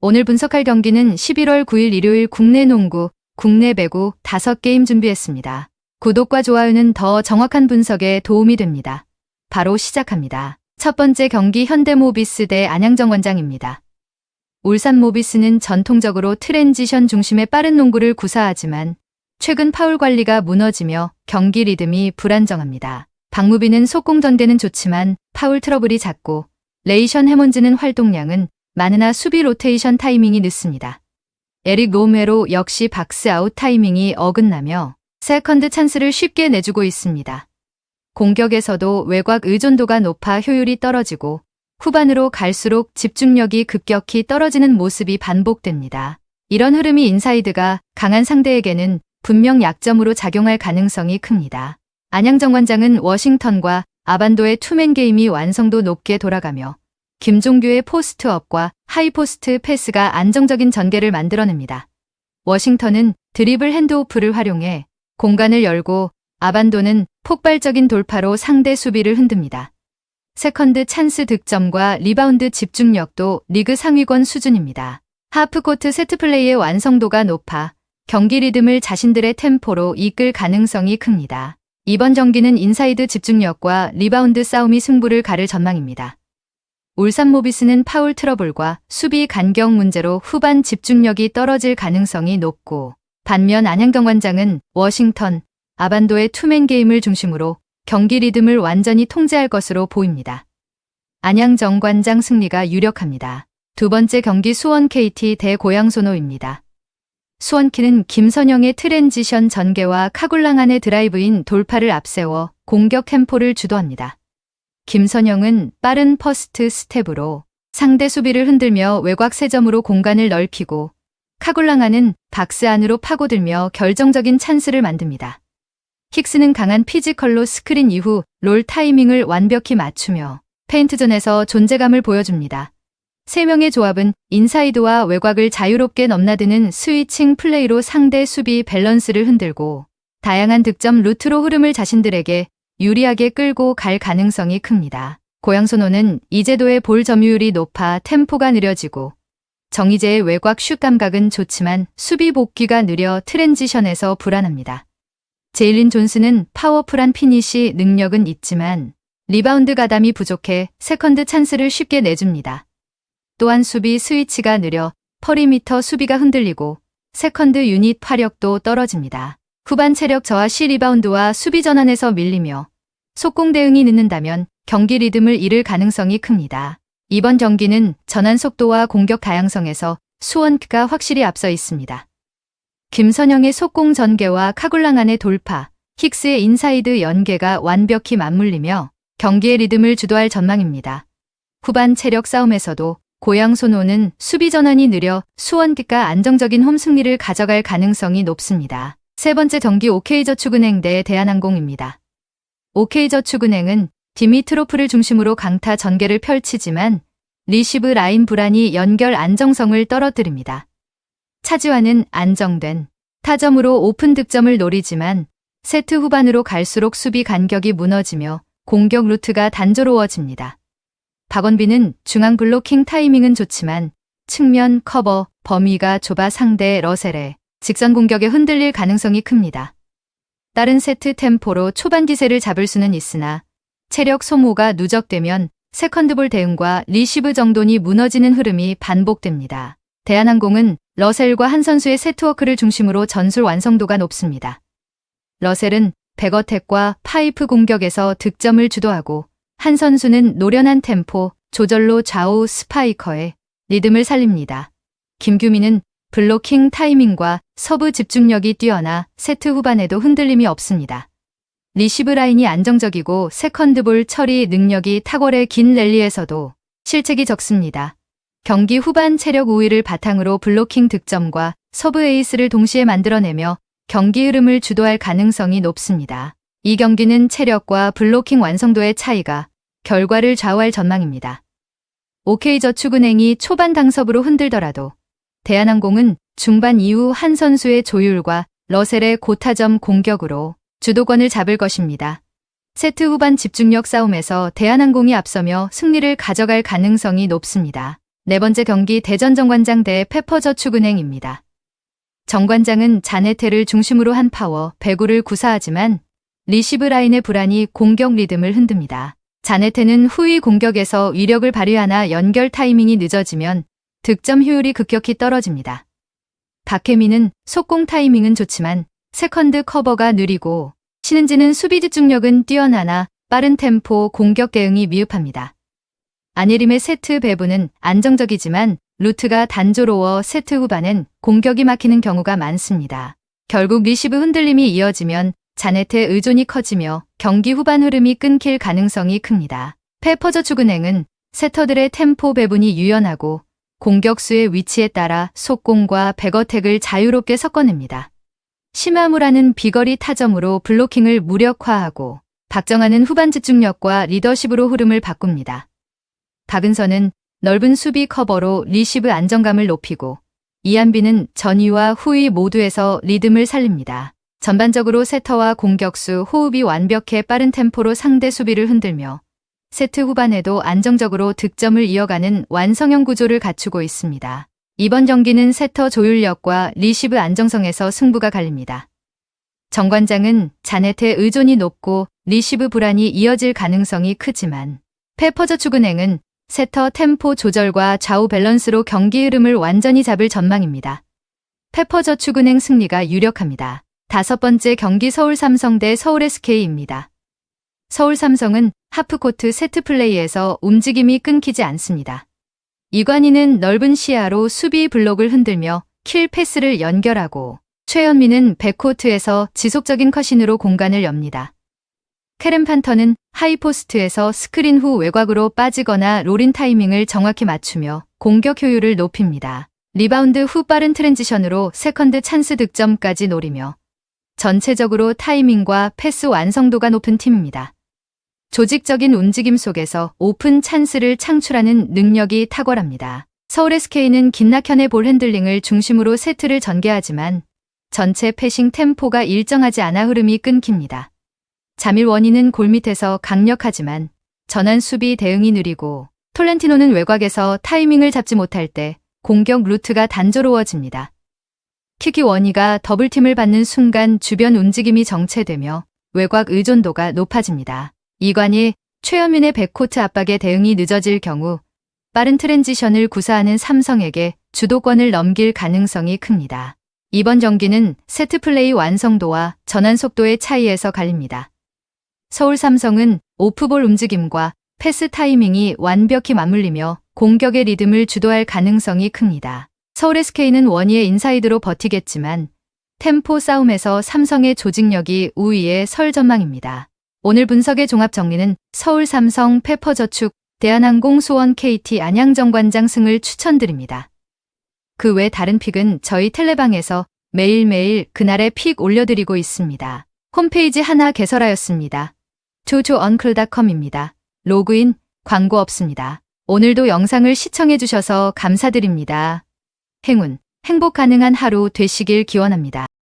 오늘 분석할 경기는 11월 9일 일요일 국내 농구, 국내 배구 5게임 준비했습니다. 구독과 좋아요는 더 정확한 분석에 도움이 됩니다. 바로 시작합니다. 첫 번째 경기 현대모비스 대 안양정관장입니다. 울산모비스는 전통적으로 트랜지션 중심의 빠른 농구를 구사하지만 최근 파울 관리가 무너지며 경기 리듬이 불안정합니다. 박무빈은 속공 전개는 좋지만 파울 트러블이 잦고 레이션 해먼즈는 활동량은 많으나 수비 로테이션 타이밍이 늦습니다. 에릭 로메로 역시 박스 아웃 타이밍이 어긋나며 세컨드 찬스를 쉽게 내주고 있습니다. 공격에서도 외곽 의존도가 높아 효율이 떨어지고 후반으로 갈수록 집중력이 급격히 떨어지는 모습이 반복됩니다. 이런 흐름이 인사이드가 강한 상대에게는 분명 약점으로 작용할 가능성이 큽니다. 안양정관장은 워싱턴과 아반도의 투맨 게임이 완성도 높게 돌아가며 김종규의 포스트업과 하이포스트 패스가 안정적인 전개를 만들어냅니다. 워싱턴은 드리블 핸드오프를 활용해 공간을 열고 아반도는 폭발적인 돌파로 상대 수비를 흔듭니다. 세컨드 찬스 득점과 리바운드 집중력도 리그 상위권 수준입니다. 하프코트 세트플레이의 완성도가 높아 경기 리듬을 자신들의 템포로 이끌 가능성이 큽니다. 이번 경기는 인사이드 집중력과 리바운드 싸움이 승부를 가를 전망입니다. 울산모비스는 파울 트러블과 수비 간격 문제로 후반 집중력이 떨어질 가능성이 높고 반면 안양정관장은 워싱턴, 아반도의 투맨 게임을 중심으로 경기 리듬을 완전히 통제할 것으로 보입니다. 안양정관장 승리가 유력합니다. 두 번째 경기 수원 KT 대 고양소노입니다. 수원키는 김선영의 트랜지션 전개와 카굴랑안의 드라이브인 돌파를 앞세워 공격 템포를 주도합니다. 김선영은 빠른 퍼스트 스텝으로 상대 수비를 흔들며 외곽 3점으로 공간을 넓히고 카굴랑안은 박스 안으로 파고들며 결정적인 찬스를 만듭니다. 힉스는 강한 피지컬로 스크린 이후 롤 타이밍을 완벽히 맞추며 페인트존에서 존재감을 보여줍니다. 3명의 조합은 인사이드와 외곽을 자유롭게 넘나드는 스위칭 플레이로 상대 수비 밸런스를 흔들고 다양한 득점 루트로 흐름을 자신들에게 유리하게 끌고 갈 가능성이 큽니다. 고양소노는 이재도의 볼 점유율이 높아 템포가 느려지고 정희재의 외곽 슛 감각은 좋지만 수비 복귀가 느려 트랜지션에서 불안합니다. 제일린 존스는 파워풀한 피니시 능력은 있지만 리바운드 가담이 부족해 세컨드 찬스를 쉽게 내줍니다. 또한 수비 스위치가 느려 퍼리미터 수비가 흔들리고 세컨드 유닛 화력도 떨어집니다. 후반 체력 저하 시 리바운드와 수비 전환에서 밀리며 속공 대응이 늦는다면 경기 리듬을 잃을 가능성이 큽니다. 이번 경기는 전환 속도와 공격 다양성에서 수원크가 확실히 앞서 있습니다. 김선영의 속공 전개와 카굴랑안의 돌파, 힉스의 인사이드 연계가 완벽히 맞물리며 경기의 리듬을 주도할 전망입니다. 후반 체력 싸움에서도 고양소노는 수비 전환이 느려 수원크가 안정적인 홈 승리를 가져갈 가능성이 높습니다. 세 번째 경기 OK저축은행 대 대한항공입니다. OK저축은행은 디미트로프를 중심으로 강타 전개를 펼치지만 리시브 라인 불안이 연결 안정성을 떨어뜨립니다. 차지환은 안정된 타점으로 오픈 득점을 노리지만 세트 후반으로 갈수록 수비 간격이 무너지며 공격 루트가 단조로워집니다. 박원빈은 중앙 블로킹 타이밍은 좋지만 측면 커버 범위가 좁아 상대 러셀의 직선 공격에 흔들릴 가능성이 큽니다. 다른 세트 템포로 초반 기세를 잡을 수는 있으나 체력 소모가 누적되면 세컨드볼 대응과 리시브 정돈이 무너지는 흐름이 반복됩니다. 대한항공은 러셀과 한 선수의 세트워크를 중심으로 전술 완성도가 높습니다. 러셀은 백어택과 파이프 공격에서 득점을 주도하고 한 선수는 노련한 템포 조절로 좌우 스파이커의 리듬을 살립니다. 김규민은 블로킹 타이밍과 서브 집중력이 뛰어나 세트 후반에도 흔들림이 없습니다. 리시브 라인이 안정적이고 세컨드볼 처리 능력이 탁월해 긴 랠리에서도 실책이 적습니다. 경기 후반 체력 우위를 바탕으로 블로킹 득점과 서브 에이스를 동시에 만들어내며 경기 흐름을 주도할 가능성이 높습니다. 이 경기는 체력과 블로킹 완성도의 차이가 결과를 좌우할 전망입니다. OK저축은행이 초반 당섭으로 흔들더라도 대한항공은 중반 이후 한 선수의 조율과 러셀의 고타점 공격으로 주도권을 잡을 것입니다. 세트 후반 집중력 싸움에서 대한항공이 앞서며 승리를 가져갈 가능성이 높습니다. 네 번째 경기 대전 정관장 대 페퍼저축은행입니다. 정관장은 자네테를 중심으로 한 파워, 배구를 구사하지만 리시브 라인의 불안이 공격 리듬을 흔듭니다. 자네테는 후위 공격에서 위력을 발휘하나 연결 타이밍이 늦어지면 득점 효율이 급격히 떨어집니다. 박혜민은 속공 타이밍은 좋지만 세컨드 커버가 느리고 신은지는 수비 집중력은 뛰어나나 빠른 템포 공격 대응이 미흡합니다. 안예림의 세트 배분은 안정적이지만 루트가 단조로워 세트 후반엔 공격이 막히는 경우가 많습니다. 결국 리시브 흔들림이 이어지면 자네테 의존이 커지며 경기 후반 흐름이 끊길 가능성이 큽니다. 페퍼저축은행은 세터들의 템포 배분이 유연하고 공격수의 위치에 따라 속공과 백어택을 자유롭게 섞어냅니다. 심화무라는 비거리 타점으로 블로킹을 무력화하고 박정환은 후반 집중력과 리더십으로 흐름을 바꿉니다. 박은선은 넓은 수비 커버로 리시브 안정감을 높이고 이한빈은 전위와 후위 모두에서 리듬을 살립니다. 전반적으로 세터와 공격수 호흡이 완벽해 빠른 템포로 상대 수비를 흔들며 세트 후반에도 안정적으로 득점을 이어가는 완성형 구조를 갖추고 있습니다. 이번 경기는 세터 조율력과 리시브 안정성에서 승부가 갈립니다. 정관장은 자네테 의존이 높고 리시브 불안이 이어질 가능성이 크지만 페퍼저축은행은 세터 템포 조절과 좌우 밸런스로 경기 흐름을 완전히 잡을 전망입니다. 페퍼저축은행 승리가 유력합니다. 다섯 번째 경기 서울삼성 대 서울SK입니다. 서울삼성은 하프코트 세트 플레이에서 움직임이 끊기지 않습니다. 이관희는 넓은 시야로 수비 블록을 흔들며 킬 패스를 연결하고 최현민은 백코트에서 지속적인 컷신으로 공간을 엽니다. 캐런 판터는 하이포스트에서 스크린 후 외곽으로 빠지거나 롤인 타이밍을 정확히 맞추며 공격 효율을 높입니다. 리바운드 후 빠른 트랜지션으로 세컨드 찬스 득점까지 노리며 전체적으로 타이밍과 패스 완성도가 높은 팀입니다. 조직적인 움직임 속에서 오픈 찬스를 창출하는 능력이 탁월합니다. 서울SK는 김낙현의 볼 핸들링을 중심으로 세트를 전개하지만 전체 패싱 템포가 일정하지 않아 흐름이 끊깁니다. 자밀 원희는 골밑에서 강력하지만 전환 수비 대응이 느리고 톨렌티노는 외곽에서 타이밍을 잡지 못할 때 공격 루트가 단조로워집니다. 키키 원희가 더블팀을 받는 순간 주변 움직임이 정체되며 외곽 의존도가 높아집니다. 이관희, 최현민의 백코트 압박에 대응이 늦어질 경우 빠른 트랜지션을 구사하는 삼성에게 주도권을 넘길 가능성이 큽니다. 이번 경기는 세트 플레이 완성도와 전환 속도의 차이에서 갈립니다. 서울 삼성은 오프볼 움직임과 패스 타이밍이 완벽히 맞물리며 공격의 리듬을 주도할 가능성이 큽니다. 서울 SK는 원희의 인사이드로 버티겠지만 템포 싸움에서 삼성의 조직력이 우위에 설 전망입니다. 오늘 분석의 종합 정리는 서울 삼성, 페퍼저축, 대한항공, 수원, KT, 안양정관장 승을 추천드립니다. 그 외 다른 픽은 저희 텔레방에서 매일매일 그날의 픽 올려드리고 있습니다. 홈페이지 하나 개설하였습니다. jojouncle.com입니다. 로그인, 광고 없습니다. 오늘도 영상을 시청해주셔서 감사드립니다. 행운, 행복 가능한 하루 되시길 기원합니다.